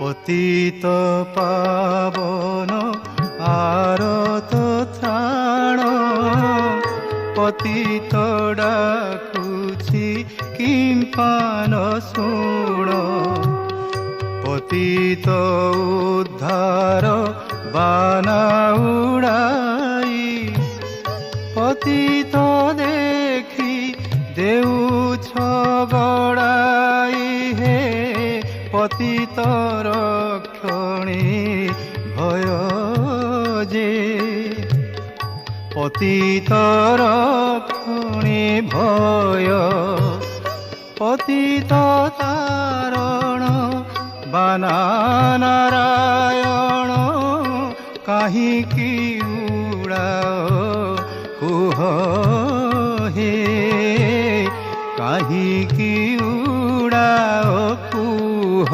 পতিত পাবন আরত ত্রাণ, পতিত ডাকুছি কিম্পান শুণ। পতিত উদ্ধার বানা উড়াই, পতিত দেখি দেউছ গড়াই। হে পতিত রক্ষণী ভয় যে, পতিত রক্ষণী ভয়। পতিত তারণ বানা নারায়ণ, কাহিকি উড়াও কুহ হে, কাহিকি উড়াও কুহ।